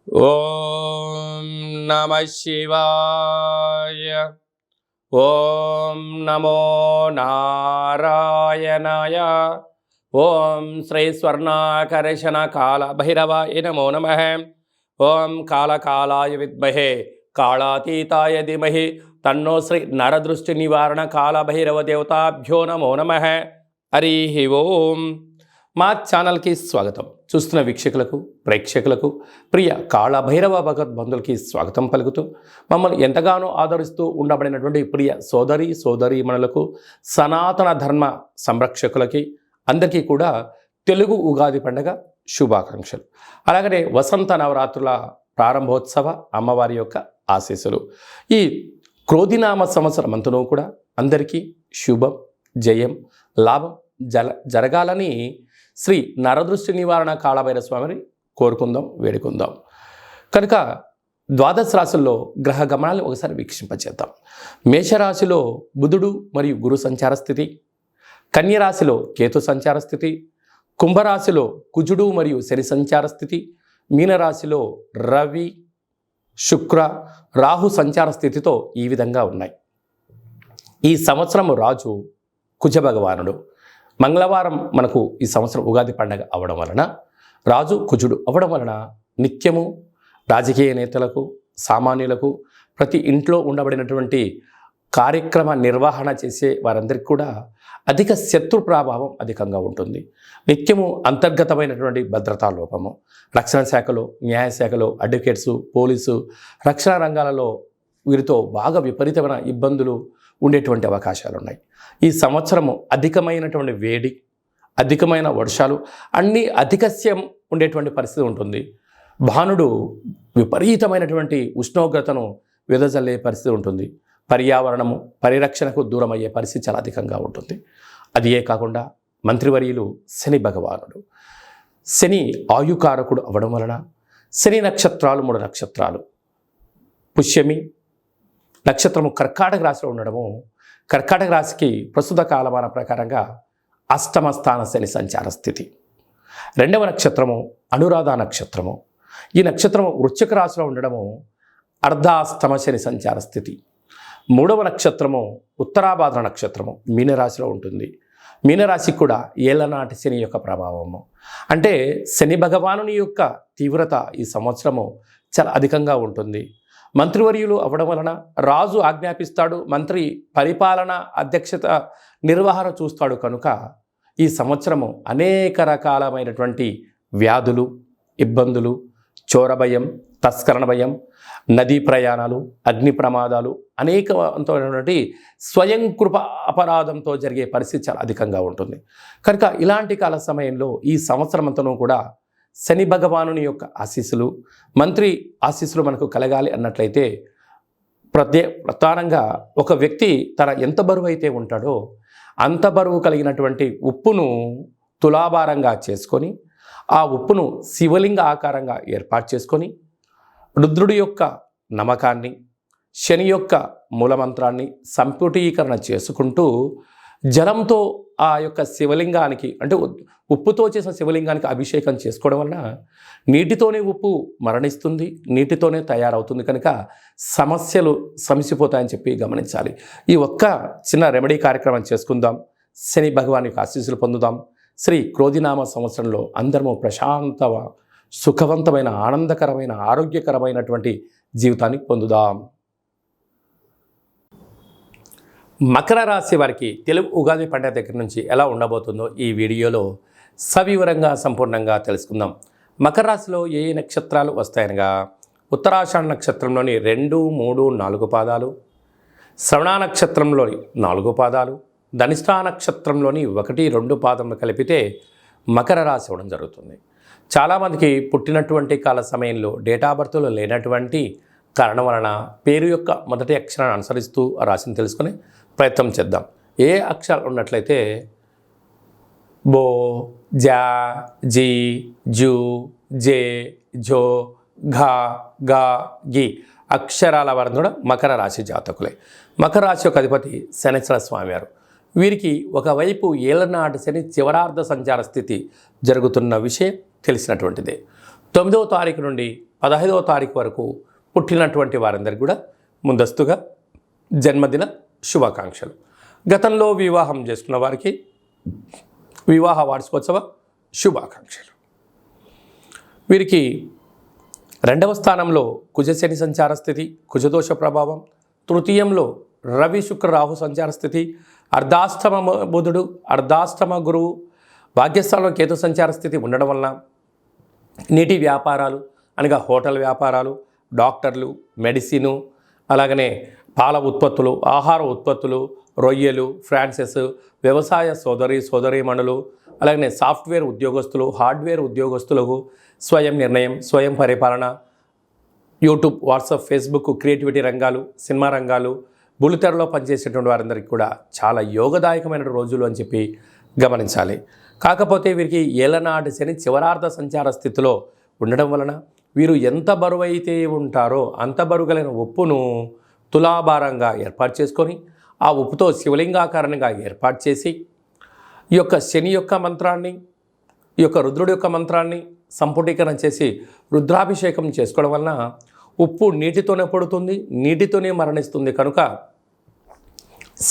ఓం నమ శివాయ. ఓం నమో నారాయణాయ. ఓం శ్రీ స్వర్ణాకర్షణ కాల భైరవాయ నమో నమః. ఓం కాళకాలాయ విద్మహే కాళాతీతాయ ధీమహి తన్నో శ్రీ నరదృష్టి నివారణ కాళభైరవ దేవతాభ్యో నమో నమః. హరి ఓం. మా ఛానల్కి స్వాగతం. చూస్తున్న వీక్షకులకు, ప్రేక్షకులకు, ప్రియ కాళభైరవ భగవద్బంధులకి స్వాగతం పలుకుతూ మమ్మల్ని ఎంతగానో ఆదరిస్తూ ఉండబడినటువంటి ప్రియ సోదరీమణులకు, సనాతన ధర్మ సంరక్షకులకి అందరికీ కూడా తెలుగు ఉగాది పండుగ శుభాకాంక్షలు. అలాగనే వసంత నవరాత్రుల ప్రారంభోత్సవ అమ్మవారి యొక్క ఆశీస్సులు. ఈ క్రోధినామ సంవత్సరం అంతనూ కూడా అందరికీ శుభం, జయం, లాభం జరగాలని శ్రీ నరదృష్టి నివారణ కాళభైరవ స్వామిని కోరుకుందాం, వేడుకుందాం. కనుక ద్వాదశ రాశుల్లో గ్రహ గమనాలు ఒకసారి వీక్షింపచేద్దాం. మేషరాశిలో బుధుడు మరియు గురు సంచార స్థితి, కన్యరాశిలో కేతు సంచార స్థితి, కుంభరాశిలో కుజుడు మరియు శని సంచార స్థితి, మీనరాశిలో రవి, శుక్ర, రాహు సంచార స్థితితో ఈ విధంగా ఉన్నాయి. ఈ సంవత్సరము రాజు కుజ భగవానుడు. మంగళవారం మనకు ఈ సంవత్సరం ఉగాది పండగ అవ్వడం వలన, రాజు కుజుడు అవ్వడం వలన నిత్యము రాజకీయ నేతలకు, సామాన్యులకు, ప్రతి ఇంట్లో ఉండబడినటువంటి కార్యక్రమ నిర్వహణ చేసే వారందరికీ కూడా అధిక శత్రు ప్రభావం అధికంగా ఉంటుంది. నిత్యము అంతర్గతమైనటువంటి భద్రతా లోపము, రక్షణ శాఖలో, న్యాయశాఖలో, అడ్వకేట్సు, పోలీసు, రక్షణ రంగాలలో వీరితో బాగా విపరీతమైన ఇబ్బందులు ఉండేటువంటి అవకాశాలు ఉన్నాయి. ఈ సంవత్సరము అధికమైనటువంటి వేడి, అధికమైన వర్షాలు, అన్నీ అధికస్యం ఉండేటువంటి పరిస్థితి ఉంటుంది. భానుడు విపరీతమైనటువంటి ఉష్ణోగ్రతను వెదజల్లే పరిస్థితి ఉంటుంది. పర్యావరణము పరిరక్షణకు దూరం అయ్యే పరిస్థితి చాలా అధికంగా ఉంటుంది. అదియే కాకుండా మంత్రివర్యులు శని భగవానుడు. శని ఆయుకారకుడు అవ్వడం వలన శని నక్షత్రాలు 3 నక్షత్రాలు, పుష్యమి నక్షత్రము కర్కాటక రాశిలో ఉండడము, కర్కాటక రాశికి ప్రస్తుత కాలమాన ప్రకారంగా అష్టమ స్థాన శని సంచార స్థితి. 2వ నక్షత్రము అనురాధ నక్షత్రము. ఈ నక్షత్రము వృశ్చిక రాశిలో ఉండడము అర్ధాష్టమ శని సంచార స్థితి. 3వ నక్షత్రము ఉత్తరాభాద్ర నక్షత్రము మీనరాశిలో ఉంటుంది. మీనరాశికి కూడా ఏళ్ళనాటి శని యొక్క ప్రభావము. అంటే శని భగవానుని యొక్క తీవ్రత ఈ సంవత్సరము చాలా అధికంగా ఉంటుంది. మంత్రివర్యులు అవ్వడం వలన రాజు ఆజ్ఞాపిస్తాడు, మంత్రి పరిపాలన అధ్యక్షత నిర్వహణ చూస్తాడు. కనుక ఈ సంవత్సరము అనేక రకాలమైనటువంటి వ్యాధులు, ఇబ్బందులు, చోర భయం, తస్కరణ భయం, నదీ ప్రయాణాలు, అగ్ని ప్రమాదాలు, అనేకమైనటువంటి స్వయం కృప అపరాధంతో జరిగే పరిస్థితి చాలా అధికంగా ఉంటుంది. కనుక ఇలాంటి కాల సమయంలో ఈ సంవత్సరం అంతనూ కూడా శని భగవానుని యొక్క ఆశీస్సులు, మంత్రి ఆశీస్సులు మనకు కలగాలి అన్నట్లయితే ప్రధానంగా ఒక వ్యక్తి తన ఎంత బరువు అయితే ఉంటాడో అంత బరువు కలిగినటువంటి ఉప్పును తులాభారంగా చేసుకొని, ఆ ఉప్పును శివలింగ ఆకారంగా ఏర్పాటు చేసుకొని, రుద్రుడి యొక్క నమ్మకాన్ని, శని యొక్క మూలమంత్రాన్ని సంపుటీకరణ చేసుకుంటూ జలంతో ఆ యొక్క శివలింగానికి, అంటే ఉప్పుతో చేసిన శివలింగానికి అభిషేకం చేసుకోవడం వలన నీటితోనే ఉప్పు మరణిస్తుంది, నీటితోనే తయారవుతుంది. కనుక సమస్యలు సమసిపోతాయని చెప్పి గమనించాలి. ఈ ఒక్క చిన్న రెమెడీ కార్యక్రమం చేసుకుందాం. శని భగవాన్ యొక్క ఆశీస్సులు పొందుదాం. శ్రీ క్రోధినామ సంవత్సరంలో అందరము ప్రశాంత, సుఖవంతమైన, ఆనందకరమైన, ఆరోగ్యకరమైనటువంటి జీవితాన్ని పొందుదాం. మకర రాశి వారికి తెలుగు ఉగాది పండుగ దగ్గర నుంచి ఎలా ఉండబోతుందో ఈ వీడియోలో సవివరంగా, సంపూర్ణంగా తెలుసుకుందాం. మకర రాశిలో ఏ నక్షత్రాలు వస్తాయనగా, ఉత్తరాషాఢ నక్షత్రంలోని 2, 3, 4 పాదాలు, శ్రవణ నక్షత్రంలోని 4 పాదాలు, ధనిష్ఠా నక్షత్రంలోని 1, 2 పాదములు కలిపితే మకర రాశి అవ్వడం జరుగుతుంది. చాలామందికి పుట్టినటువంటి కాల సమయంలో డేట్ ఆఫ్ బర్త్లో లేనటువంటి కారణం వలన పేరు యొక్క మొదటి అక్షరాన్ని అనుసరిస్తూ ఆ రాశిని తెలుసుకుని ప్రయత్నం చేద్దాం. ఏ అక్షరాలు ఉన్నట్లయితే బో, జా, జీ, జూ, జే, జో, ఘా, గా, గి అక్షరాల వారు కూడా మకర రాశి జాతకులే. మకర రాశి యొక్క అధిపతి శనేశ్వర స్వామివారు. వీరికి ఒకవైపు ఏళ్ళనాటి శని చివరార్ధ సంచార స్థితి జరుగుతున్న విషయం తెలిసినటువంటిదే. 9వ తారీఖు నుండి 15వ తారీఖు వరకు పుట్టినటువంటి వారందరికీ కూడా ముందస్తుగా జన్మదిన శుభాకాంక్షలు. గతంలో వివాహం చేసుకున్న వారికి వివాహ వార్షికోత్సవ శుభాకాంక్షలు. వీరికి 2వ స్థానంలో కుజశని సంచార స్థితి, కుజదోష ప్రభావం. తృతీయంలో రవి శుక్ర రాహు సంచార స్థితి, అర్ధాష్టమ బుధుడు, అర్ధాష్టమ గురువు, భాగ్యస్థానంలో కేతు సంచార స్థితి ఉండడం వలన నీటి వ్యాపారాలు అనగా హోటల్ వ్యాపారాలు, డాక్టర్లు, మెడిసిను, అలాగనే పాల ఉత్పత్తులు, ఆహార ఉత్పత్తులు, రొయ్యలు, ఫ్రాన్సెస్, వ్యవసాయ సోదరీమణులు, అలాగనే సాఫ్ట్వేర్ ఉద్యోగస్తులు, హార్డ్వేర్ ఉద్యోగస్తులకు స్వయం నిర్ణయం, స్వయం పరిపాలన, యూట్యూబ్, వాట్సాప్, ఫేస్బుక్, క్రియేటివిటీ రంగాలు, సినిమా రంగాలు, బుల్లితెరలో పనిచేసేటువంటి వారందరికీ కూడా చాలా యోగదాయకమైన రోజులు అని చెప్పి గమనించాలి. కాకపోతే వీరికి ఏలనాటి శని చివరార్ధ సంచార స్థితిలో ఉండడం వలన వీరు ఎంత బరువు అయితే ఉంటారో అంత బరువుగలైన ఉప్పును తులాభారంగా ఏర్పాటు చేసుకొని ఆ ఉప్పుతో శివలింగాకారంగా ఏర్పాటు చేసి ఈ యొక్క శని యొక్క మంత్రాన్ని, ఈ యొక్క రుద్రుడి యొక్క మంత్రాన్ని సంపుటీకరణ చేసి రుద్రాభిషేకం చేసుకోవడం వలన ఉప్పు నీటితోనే పడుతుంది, నీటితోనే మరణిస్తుంది. కనుక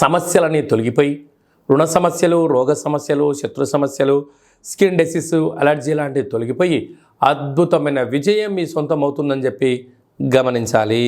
సమస్యలన్నీ తొలగిపోయి రుణ సమస్యలు, రోగ సమస్యలు, శత్రు సమస్యలు, స్కిన్ డిసీజ్, అలర్జీ లాంటివి తొలగిపోయి అద్భుతమైన విజయం మీ సొంతం అవుతుందని చెప్పి గమనించాలి.